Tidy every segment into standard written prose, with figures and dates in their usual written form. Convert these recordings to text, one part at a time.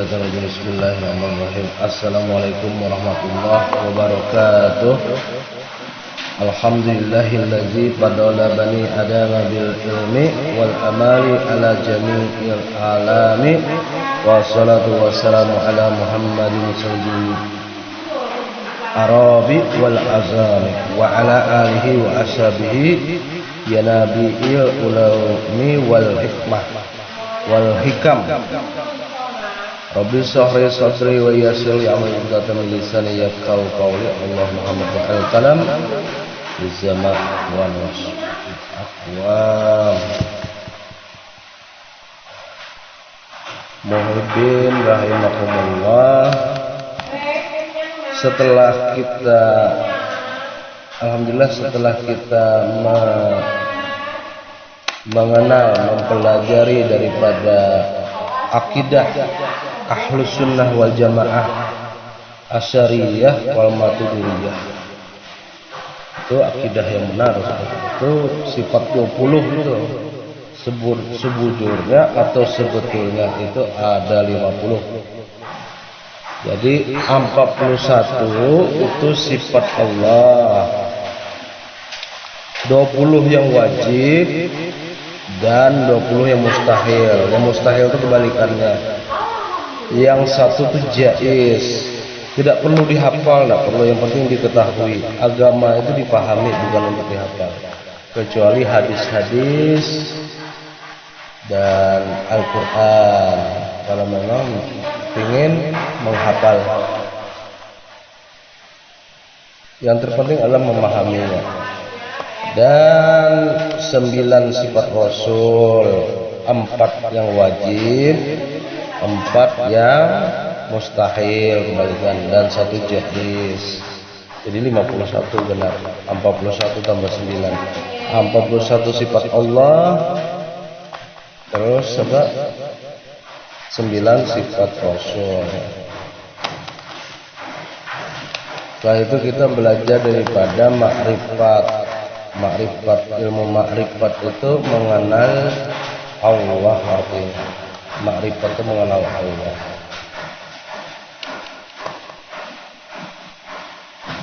Minasyaitonirrajim. Bismillahirrahmanirrahim. Assalamualaikum warahmatullahi wabarakatuh. Alhamdulillahillazi fadala bani adama bil ilmi wal amali ala jami'il alami. Wassalatu wassalamu ala Muhammadin sayyidil arabi wal azami wa ala alihi wa ashabihi ya nabiyil ulami wal hikmah wal hikam. Rabbi shrah sadri wa yassir li amri uqdatam min lisani yafqahu qawli. Allahumma Muhammad wa al-kalam di zaman wa nas aqwam. Muhibbin rahimakumullah. Setelah kita mengenal, mempelajari daripada akidah Ahlus Sunnah wal Jamaah Asy'ariyah wal Maturidiyah, itu akidah yang benar. Itu sifat 20 itu sebujurnya atau sebetulnya itu ada 50. Jadi 41 itu sifat Allah, 20 yang wajib dan 20 yang mustahil. Yang mustahil itu kebalikannya. Yang satu itu jaiz, tidak perlu dihafal, tidak perlu, yang penting diketahui. Agama itu dipahami, bukan untuk dihafal, kecuali hadis-hadis dan Al-Quran. Kalau memang ingin menghafal, yang terpenting adalah memahaminya. Dan 9 sifat Rasul, 4 yang wajib, 4 yang mustahil kebalikan, dan 1 jaiz. Jadi 51 benar. 41 tambah 9, 41 sifat Allah. Terus 9 sifat Rasul. Setelah itu kita belajar daripada makrifat. Ilmu makrifat itu mengenal Allah artinya. Makrifat itu mengenal Allah.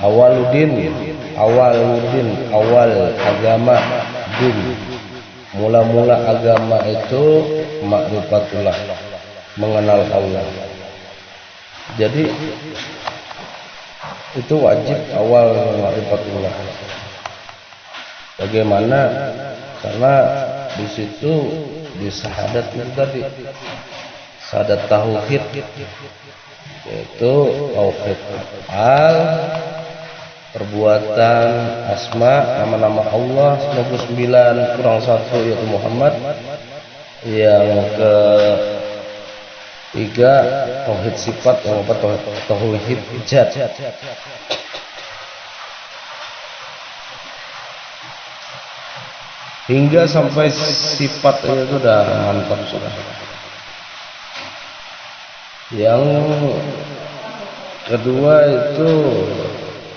Awal agama, din. Mula-mula agama itu makrifatullah, mengenal Allah. Jadi itu wajib awal makrifatullah. Bagaimana? Karena di situ di syahadat tadi, syahadat tauhid, yaitu tauhid al, perbuatan, asma, nama-nama Allah 99 kurang 1 yaitu Muhammad. Yang ketiga tauhid sifat, yang keempat tauhid zat. Hingga sampai sifat itu sudah mantap sudah. Yang kedua itu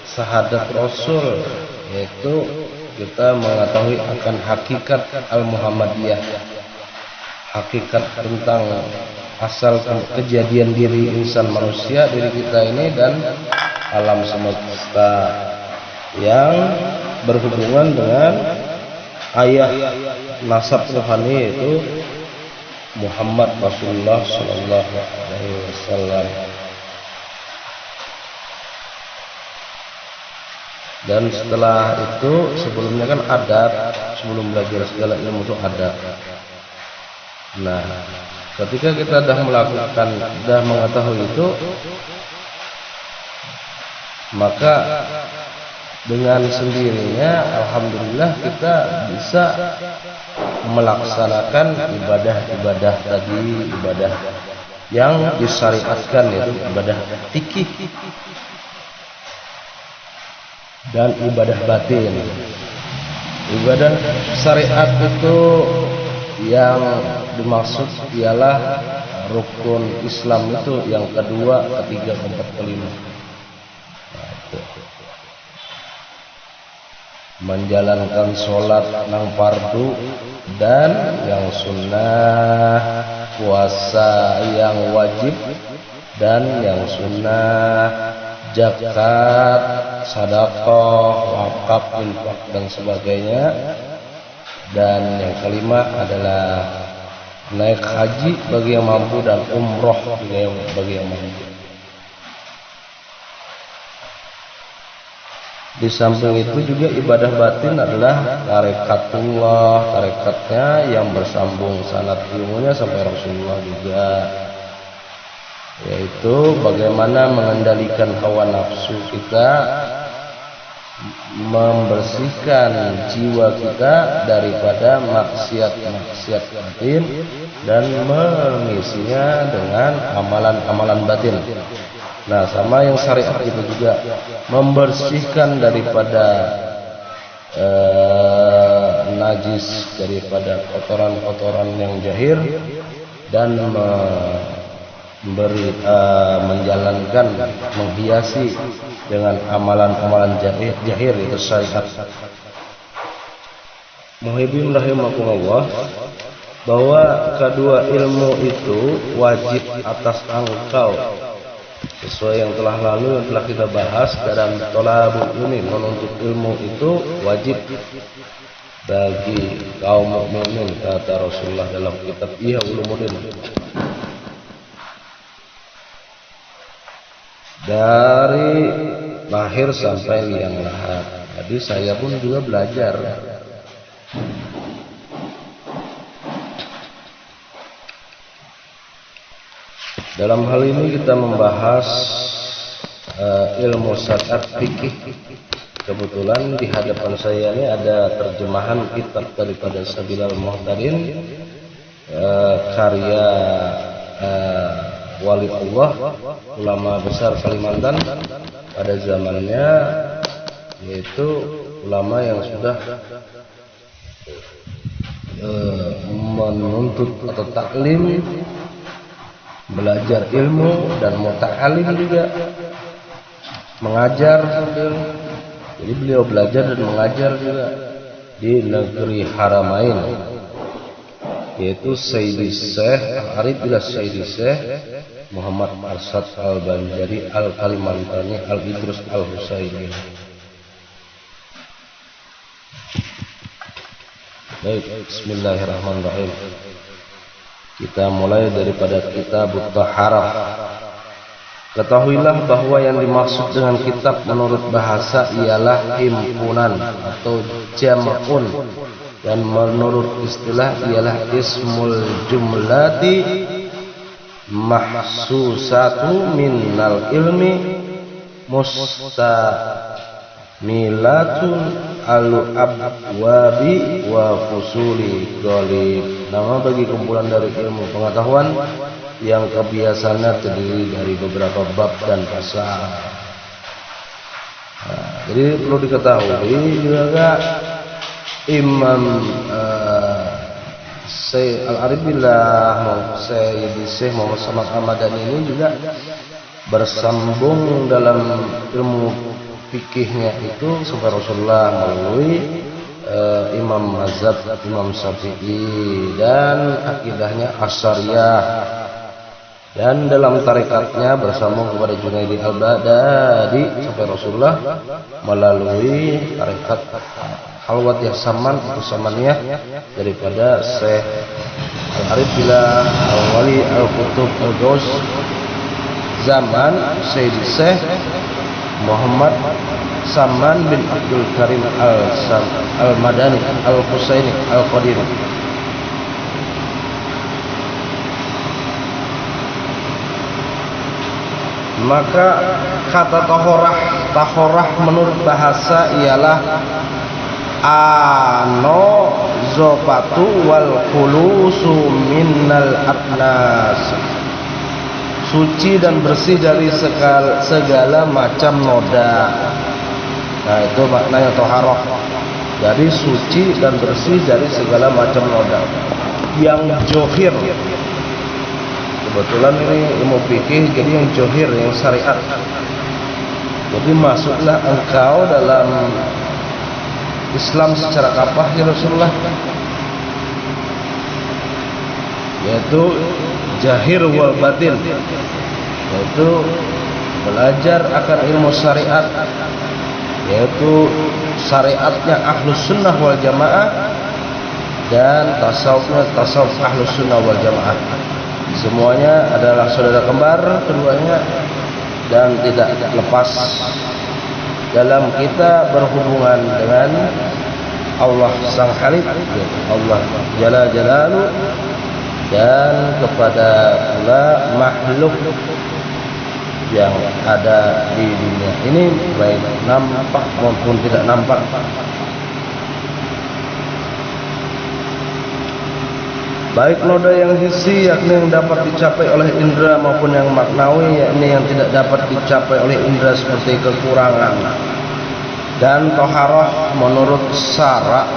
syahadat Rasul, yaitu kita mengetahui akan hakikat Al-Muhammadiyah, hakikat tentang asal kejadian diri insan manusia, diri kita ini dan alam semesta, yang berhubungan dengan ayah nasab rohani, yaitu Muhammad Rasulullah Sallallahu Alaihi Wasallam. Dan setelah itu, sebelumnya kan adab, sebelum belajar segala ilmu itu adab. Nah, ketika kita sudah melakukan, sudah mengetahui itu, maka dengan sendirinya alhamdulillah kita bisa melaksanakan ibadah-ibadah tadi, ibadah yang disyariatkan, yaitu ibadah fikih dan ibadah batin. Ibadah syariat itu yang dimaksud ialah rukun Islam itu yang kedua, ketiga, keempat, kelima. menjalankan sholat nang fardu dan yang sunnah, puasa yang wajib dan yang sunnah, zakat, sedekah, wakaf, infak dan sebagainya. Dan yang kelima adalah naik haji bagi yang mampu dan umroh bagi yang mampu. Di samping itu juga ibadah batin adalah tarekatullah, tarekatnya yang bersambung sanad ilmunya sampai Rasulullah juga, yaitu bagaimana mengendalikan hawa nafsu kita, membersihkan jiwa kita daripada maksiat-maksiat batin dan mengisinya dengan amalan-amalan batin. Nah, sama yang syariat itu juga membersihkan daripada najis, daripada kotoran-kotoran yang jahir, dan menjalankan, menghiasi dengan amalan-amalan jahir itu syariat. Muhibbin rahimakumullah, bahwa kedua ilmu itu wajib atas engkau sesuai yang telah lalu yang telah kita bahas dalam thalabul ilmi. Menuntut ilmu itu wajib bagi kaum mukminin, kata Rasulullah dalam kitab Ihya Ulumuddin. Dari lahir sampai liang lahat. Jadi saya pun juga belajar. Dalam hal ini kita membahas ilmu syariat fikih. Kebetulan di hadapan saya ini ada terjemahan kitab daripada Sabilal Muhtadin, karya wali Allah, ulama besar Kalimantan pada zamannya, yaitu ulama yang sudah menuntut atau taklim, belajar ilmu, dan muta'alim juga, mengajar sambil. Jadi beliau belajar dan mengajar juga di negeri Haramain, yaitu Sayyidi Syekh Al-Arif ila Sayyidi Syekh Muhammad Arsad Al-Banjari Al-Kalimantani Al-Idrus Al-Husaini. Baik, bismillahirrahmanirrahim. Kita mulai daripada kitab Taharah. Ketahuilah bahwa yang dimaksud dengan kitab menurut bahasa ialah himpunan atau jam'un, dan menurut istilah ialah ismul jumlati mahsusatu minnal ilmi mustamilatun alu abwabi wa fusuli ghalib. Nama bagi kumpulan dari ilmu pengetahuan yang kebiasaannya terdiri dari beberapa bab dan pasal. Jadi perlu diketahui juga Imam Syekh Al-Arif billah Sayyidi Syekh Muhammad Samad Al-Madani ini juga bersambung dalam ilmu fikihnya itu sampai Rasulullah melalui Imam Mazhab Imam Syafi'i dan akidahnya Asy'ariyah, dan dalam tarikatnya bersambung kepada Junaidi Al-Baghdadi sampai Rasulullah melalui tarikat Halwat Yasaman atau Samaniyah daripada Syekh Al-Arif billah Al-Wali Al-Qutub Al-Gaus zaman Sayyidi Syekh Muhammad Saman bin Abdul Karim Al-Madani Al-Husaini Al-Qadiri. Maka kata tahorah menurut bahasa ialah ano zopatu wal khulusu minnal adnas, suci dan bersih dari segala macam noda. Nah, itu maknanya toharoh. Jadi suci dan bersih dari segala macam noda yang johir. Kebetulan ini ilmu fikih, jadi yang johir, yang syariat. Jadi masuklah engkau dalam Islam secara kapah ya Rasulullah, yaitu jahir wal batin, yaitu belajar akan ilmu syariat, yaitu syariatnya Ahlus Sunnah wal Jamaah dan tasawufnya tasawuf Ahlus Sunnah wal Jamaah. Semuanya adalah saudara kembar keduanya dan tidak lepas dalam kita berhubungan dengan Allah Sang Khalik, Allah Jalla Jalaluhu, dan kepada pula makhluk yang ada di dunia ini, baik nampak maupun tidak nampak. Baik noda yang hissi, yakni yang dapat dicapai oleh indera, maupun yang maknawi, yakni yang tidak dapat dicapai oleh indera seperti kekurangan. Dan toharoh menurut syara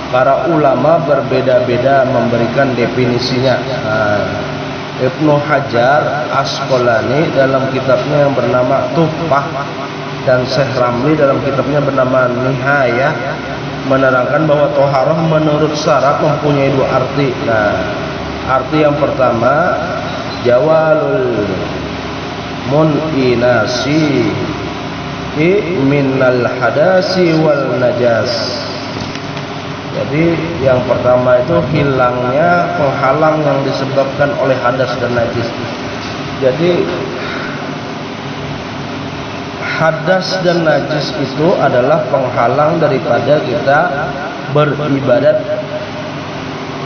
para ulama berbeda-beda memberikan definisinya. Ibnu Hajar Asqalani dalam kitabnya yang bernama Tuhfah dan Syekh Ramli dalam kitabnya bernama Nihayah menerangkan bahwa toharoh menurut syarat mempunyai dua arti. Nah, arti yang pertama jawalul mun'inasi minal hadasi wal najas. Jadi yang pertama itu hilangnya penghalang yang disebabkan oleh hadas dan najis. Jadi hadas dan najis itu adalah penghalang daripada kita beribadat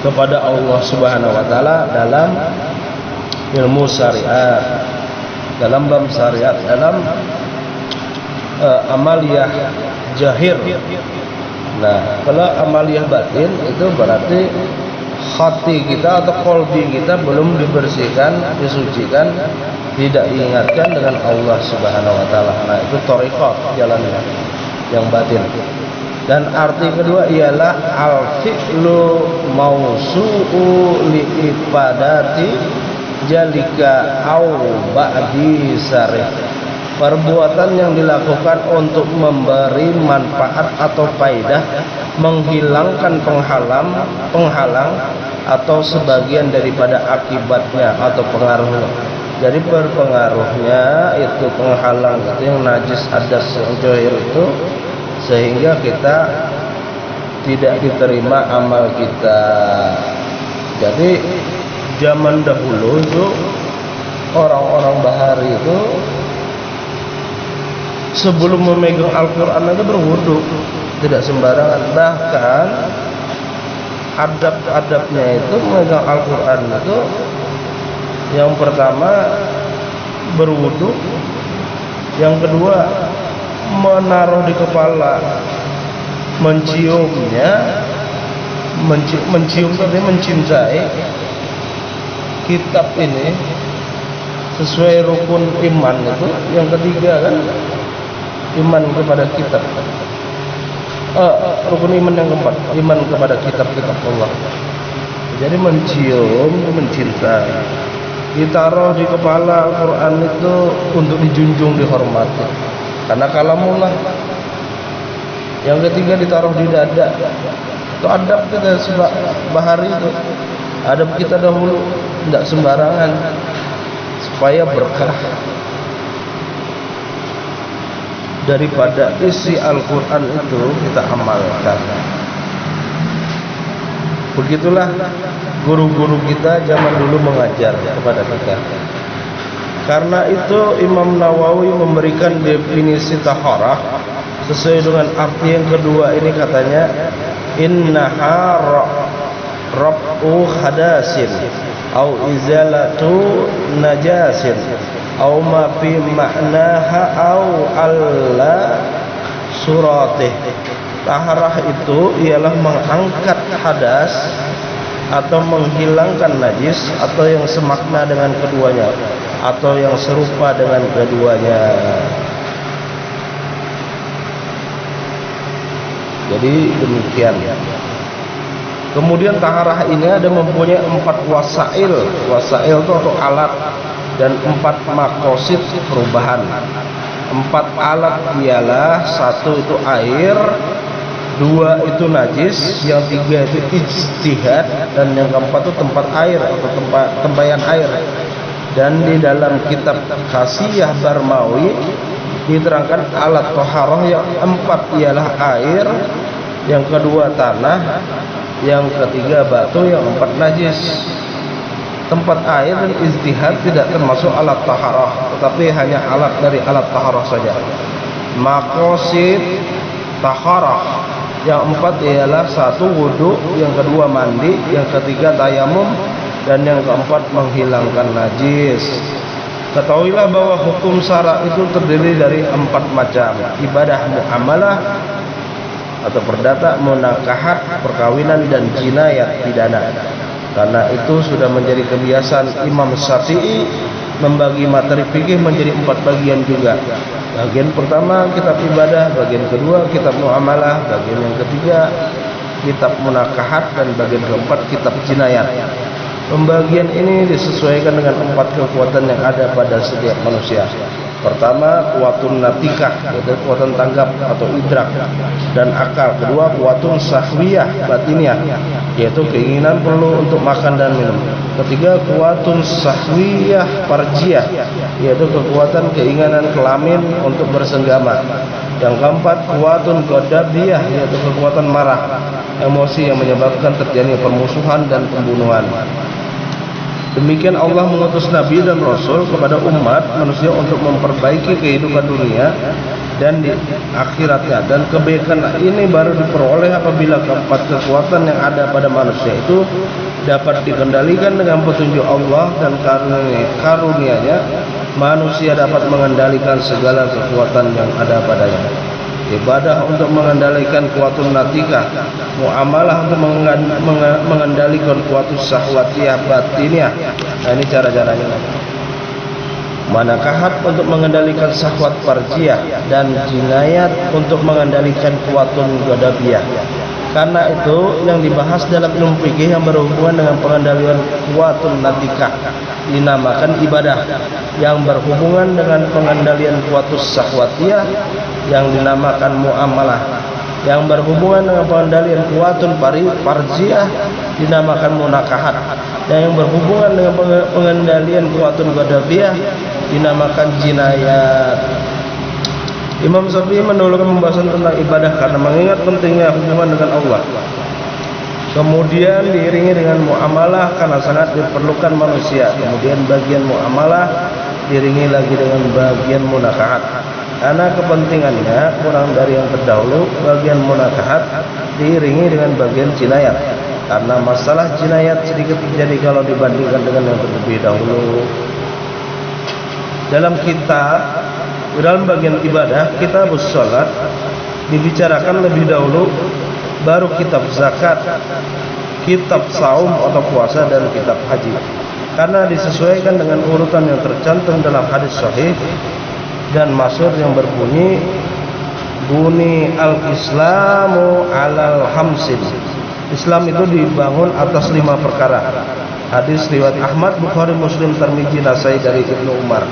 kepada Allah Subhanahu wa taala dalam ilmu syariat, dalam bab syariat, dalam amaliyah jahir. Nah, kalau amaliyah batin itu berarti hati kita atau qalbi kita belum dibersihkan, disucikan, tidak diingatkan dengan Allah Subhanahu wa taala. Nah, itu thariqah, jalannya yang batin. Dan arti kedua ialah al-fi'lu mausu'u li ibadati jalika au ba'di sarih. Perbuatan yang dilakukan untuk memberi manfaat atau faidah, menghilangkan penghalang atau sebagian daripada akibatnya atau pengaruhnya. Jadi berpengaruhnya itu penghalang itu yang najis, hadas, yang jahir itu, sehingga kita tidak diterima amal kita. Jadi zaman dahulu itu orang-orang Bahari itu sebelum memegang Al-Quran itu berwudu, tidak sembarangan. Bahkan adab-adabnya itu memegang Al-Quran itu yang pertama berwudu, yang kedua menaruh di kepala, menciumnya, mencium tadi mencintai kitab ini sesuai rukun iman itu. Yang ketiga kan iman kepada kitab, rukun iman yang keempat iman kepada kitab-kitab Allah. Jadi mencium, mencintai, ditaruh di kepala Al-Quran itu untuk dijunjung, dihormati karena kalamullah. Yang ketiga ditaruh di dada. Itu adab kita Bahari itu, adab kita dahulu, tidak sembarangan, supaya berkah daripada isi Al-Quran itu kita amalkan. Begitulah guru-guru kita zaman dulu mengajar kepada kita. Karena itu Imam Nawawi memberikan definisi taharah sesuai dengan arti yang kedua ini, katanya innaha rab'u hadasin au izalatu najasin au ma fi ma'naha au alla suratih. Taharah itu ialah mengangkat hadas atau menghilangkan najis, atau yang semakna dengan keduanya, atau yang serupa dengan keduanya. Jadi demikian. Kemudian taharah ini ada mempunyai 4 wasail. Wasail itu atau alat, dan 4 makosid perubahan. 4 alat ialah 1 itu air, dua itu najis, yang tiga itu ijtihad, dan yang keempat itu tempat air atau tempayan air. Dan di dalam kitab Khasiyah Barmawi diterangkan alat toharoh yang empat ialah air, yang kedua tanah, yang ketiga batu, yang empat najis. Tempat air dan ijtihad tidak termasuk alat taharah, tetapi hanya alat dari alat taharah saja. Maqasid taharah yang empat ialah satu wudu, yang kedua mandi, yang ketiga tayamum, dan yang keempat menghilangkan najis. Ketahuilah bahwa hukum syara itu terdiri dari empat macam: ibadah muamalah atau perdata, munakahat perkawinan, dan jinayat pidana. Karena itu sudah menjadi kebiasaan Imam Syafi'i membagi materi fikih menjadi empat bagian juga. Bagian pertama kitab ibadah, bagian kedua kitab muamalah, bagian yang ketiga kitab munakahat, dan bagian keempat kitab jinayat. Pembagian ini disesuaikan dengan empat kekuatan yang ada pada setiap manusia. Pertama, kuwatun natikah, yaitu kekuatan tanggap atau idrak dan akal. Kedua, kuwatun sahwiyah batiniah, yaitu keinginan perlu untuk makan dan minum. Ketiga, kuwatun sahwiyah farjiyah, yaitu kekuatan keinginan kelamin untuk bersenggama. Yang keempat, kuwatun ghadabiyah, yaitu kekuatan marah, emosi yang menyebabkan terjadinya permusuhan dan pembunuhan. Demikian Allah mengutus Nabi dan Rasul kepada umat manusia untuk memperbaiki kehidupan dunia dan di akhiratnya. Dan kebaikan ini baru diperoleh apabila keempat kekuatan yang ada pada manusia itu dapat dikendalikan dengan petunjuk Allah dan karunia-Nya. Manusia dapat mengendalikan segala kekuatan yang ada padanya. Ibadah untuk mengendalikan kuwatun natikah, muamalah untuk mengendalikan kuwatun syahwatiyah batiniah. Nah, ini cara-caranya. Manakahat untuk mengendalikan syahwat farjiyah, dan jinayat untuk mengendalikan kuwatun ghadabiyah. Karena itu yang dibahas dalam ilmu fikih yang berhubungan dengan pengendalian kuwatun natikah dinamakan ibadah, yang berhubungan dengan pengendalian kuwatus syahwatiyah yang dinamakan muamalah, yang berhubungan dengan pengendalian kuwatun farjiyah dinamakan munakahat, dan yang berhubungan dengan pengendalian kuwatun ghadabiyah dinamakan jinayat. Imam Syafi'i mendahulukan pembahasan tentang ibadah karena mengingat pentingnya hubungan dengan Allah. Kemudian diiringi dengan muamalah karena sangat diperlukan manusia. Kemudian bagian muamalah diiringi lagi dengan bagian munakahat karena kepentingannya kurang dari yang terdahulu. Bagian munakahat diiringi dengan bagian jinayat karena masalah jinayat sedikit terjadi kalau dibandingkan dengan yang terlebih dahulu. Dalam bagian ibadah, kitab salat dibicarakan lebih dahulu, baru kitab zakat, kitab saum atau puasa, dan kitab haji. Karena disesuaikan dengan urutan yang tercantum dalam hadis sahih dan masyhur yang berbunyi al-islamu alal hamsin. Islam itu dibangun atas 5 perkara. Hadis riwayat Ahmad, Bukhari, Muslim, Tirmidzi, Nasai dari Ibnu Umar.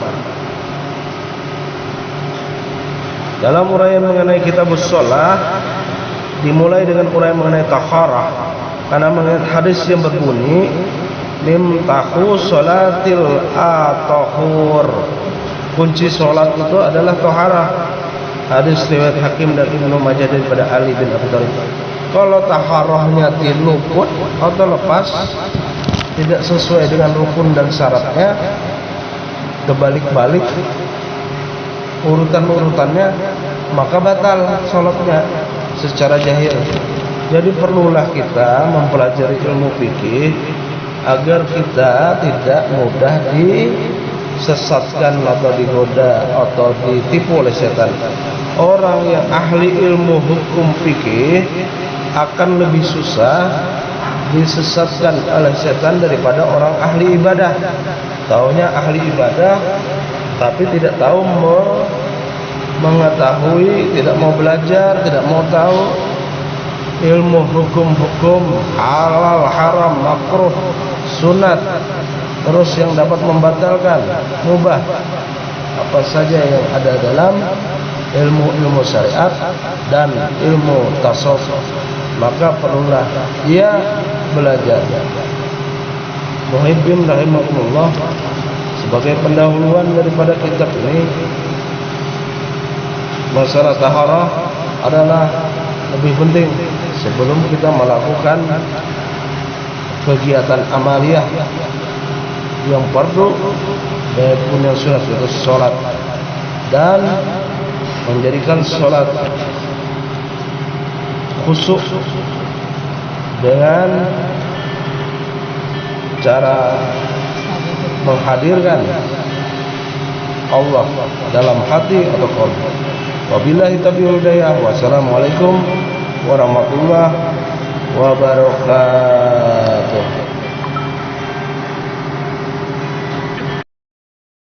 Dalam uraian mengenai kitabus shalah dimulai dengan uraian mengenai taharah karena mengenai hadis yang berbunyi limtahu sholatil atahur, kunci sholat itu adalah taharah. Hadis riwayat Hakim dan Ibnu Majah daripada Ali bin Abi Thalib. Kalau taharahnya diluput atau lepas, tidak sesuai dengan rukun dan syaratnya, kebalik-balik urutan-urutannya, maka batal sholatnya secara jahil. Jadi perlulah kita mempelajari ilmu fikih agar kita tidak mudah disesatkan atau digoda atau ditipu oleh setan. Orang yang ahli ilmu hukum fikih akan lebih susah disesatkan oleh setan daripada orang ahli ibadah. Taunya ahli ibadah tapi tidak tahu mengetahui, tidak mau belajar, tidak mau tahu ilmu hukum-hukum halal, haram, makruh, sunat, terus yang dapat membatalkan, mubah, apa saja yang ada dalam ilmu syariat dan ilmu tasawuf, maka perlulah ia belajar. Muhibbin rahimahullah, sebagai pendahuluan daripada kitab ini, masalah taharah adalah lebih penting sebelum kita melakukan kegiatan amaliyah yang fardu maupun yang sunat, yaitu sholat, dan menjadikan sholat khusyuk dengan cara menghadirkan Allah dalam hati atau qalbi. Wabillahi taufiq wal hidayah. Wassalamualaikum warahmatullahi wabarakatuh.